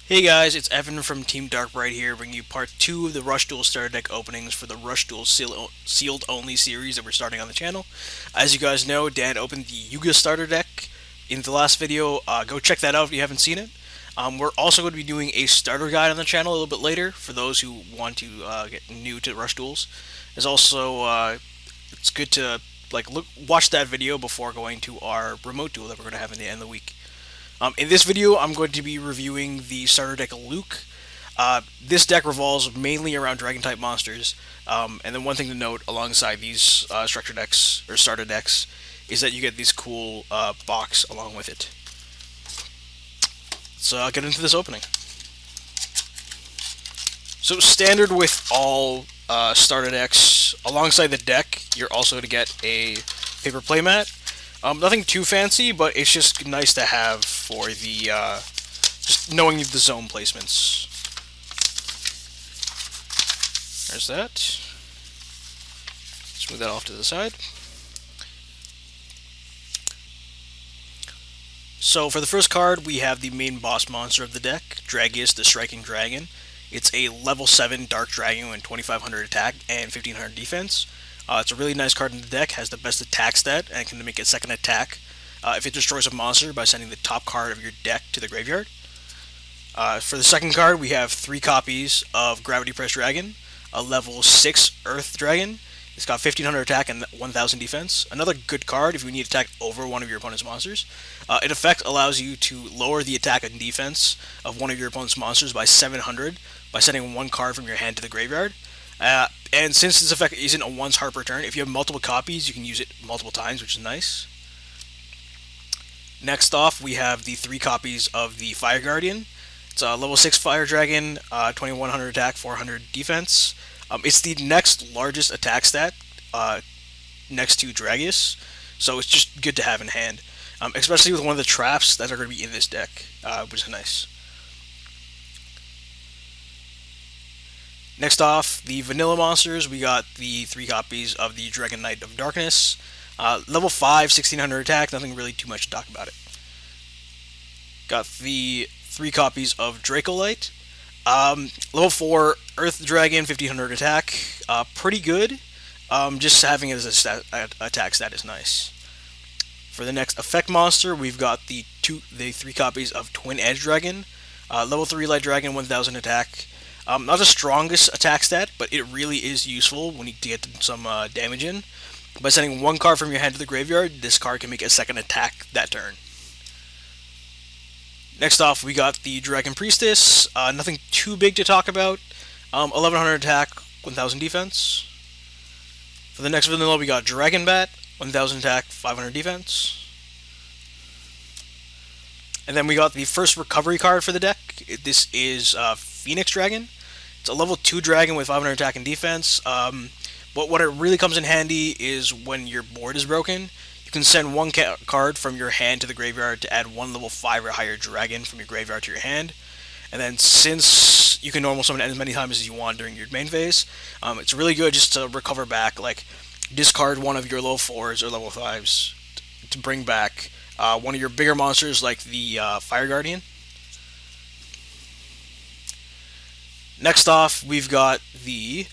Hey guys, it's Evan from Team Dark Bright here, bringing you part 2 of the Rush Duel starter deck openings for the Rush Duel Sealed Only series that we're starting on the channel. As you guys know, Dan opened the Yuga starter deck in the last video. Go check that out if you haven't seen it. We're also going to be doing a starter guide on the channel a little bit later for those who want to get new to Rush Duels. There's also it's good to watch that video before going to our remote duel that we're going to have in the end of the week. In this video, I'm going to be reviewing the starter deck of Luke. This deck revolves mainly around Dragon-type monsters, and then one thing to note alongside these structure decks, or starter decks, is that you get these cool box along with it. So I'll get into this opening. So standard with all starter decks, alongside the deck, you're also going to get a paper playmat. Nothing too fancy, but it's just nice to have for the just knowing the zone placements. There's that. Let's move that off to the side. So for the first card, we have the main boss monster of the deck, Dragius, the Striking Dragon. It's a level 7 Dark Dragon with 2500 attack and 1500 defense. It's a really nice card in the deck, has the best attack stat, and can make a second attack if it destroys a monster by sending the top card of your deck to the graveyard. For the second card, we have 3 copies of Gravity Press Dragon, a level 6 Earth Dragon. It's got 1500 attack and 1000 defense. Another good card if you need to attack over one of your opponent's monsters. In effect, allows you to lower the attack and defense of one of your opponent's monsters by 700 by sending one card from your hand to the graveyard. And since this effect isn't a once harp return, if you have multiple copies, you can use it multiple times, which is nice. Next off, we have the 3 copies of the Fire Guardian. It's a level 6 Fire Dragon, 2100 attack, 400 defense. It's the next largest attack stat next to Dragius, so it's just good to have in hand, especially with one of the traps that are going to be in this deck, which is nice. Next off, the vanilla monsters, we got the 3 copies of the Dragon Knight of Darkness. Level 5, 1600 attack, nothing really too much to talk about it. Got the 3 copies of Dracolite. Level 4, Earth Dragon, 1500 attack. Pretty good. Just having it as a attack stat is nice. For the next effect monster, we've got the 3 copies of Twin Edge Dragon. Level 3 Light Dragon, 1000 attack. Not the strongest attack stat, but it really is useful when you get some damage in. By sending one card from your hand to the graveyard, this card can make a second attack that turn. Next off, we got the Dragon Priestess. Nothing too big to talk about. 1100 attack, 1000 defense. For the next vanilla, we got Dragon Bat, 1000 attack, 500 defense. And then we got the first recovery card for the deck. This is Phoenix Dragon. It's a level 2 dragon with 500 attack and defense. But what it really comes in handy is when your board is broken, you can send one card from your hand to the graveyard to add one level 5 or higher dragon from your graveyard to your hand. And then since you can normal summon as many times as you want during your main phase, it's really good just to recover back, like discard one of your level 4s or level 5s to bring back one of your bigger monsters like the Fire Guardian. Next off, we've got the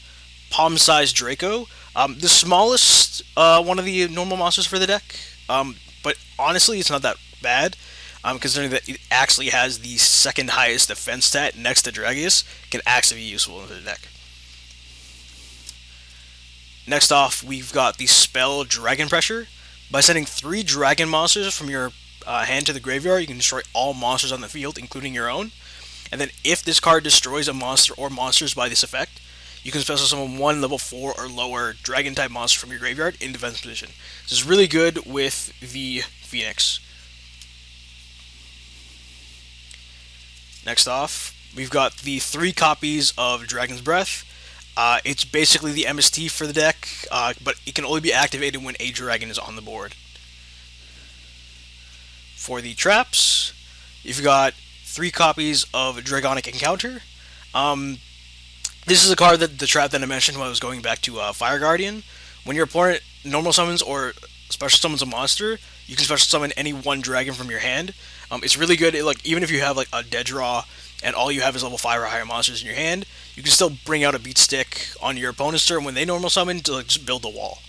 Palm-sized Draco. The smallest one of the normal monsters for the deck, but honestly, it's not that bad, considering that it actually has the second highest defense stat next to Dragius. Can actually be useful in the deck. Next off, we've got the spell Dragon Pressure. By sending 3 dragon monsters from your hand to the graveyard, you can destroy all monsters on the field, including your own. And then if this card destroys a monster or monsters by this effect, you can special summon one level 4 or lower dragon-type monster from your graveyard in defense position. This is really good with the Phoenix. Next off, we've got the 3 copies of Dragon's Breath. It's basically the MST for the deck, but it can only be activated when a dragon is on the board. For the traps, you've got 3 copies of Dragonic Encounter. This is a card that the trap that I mentioned when I was going back to Fire Guardian. When your opponent normal summons or special summons a monster, you can special summon any one dragon from your hand. It's really good. Like even if you have like a dead draw and all you have is level 5 or higher monsters in your hand, you can still bring out a beat stick on your opponent's turn when they normal summon to like, just build a wall.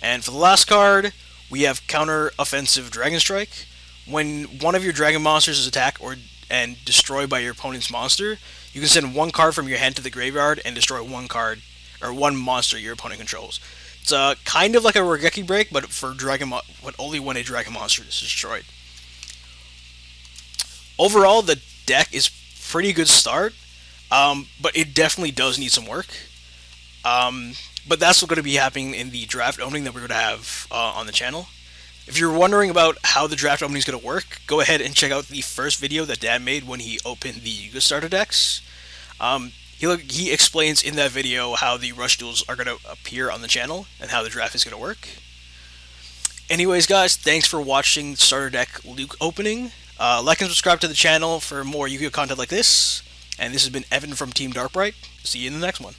And for the last card, we have Counter Offensive Dragon Strike. When one of your dragon monsters is attacked and destroyed by your opponent's monster, you can send one card from your hand to the graveyard and destroy one card or one monster your opponent controls. It's kind of like a Regeki break, but for but only when a dragon monster is destroyed. Overall, the deck is pretty good start, but it definitely does need some work. But that's what's going to be happening in the draft opening that we're going to have on the channel. If you're wondering about how the draft opening is going to work, go ahead and check out the first video that Dad made when he opened the Yuga starter decks. He explains in that video how the rush duels are going to appear on the channel and how the draft is going to work. Anyways, guys, thanks for watching starter deck Luke opening. Like and subscribe to the channel for more Yu-Gi-Oh content like this. And this has been Evan from Team Darkbright. See you in the next one.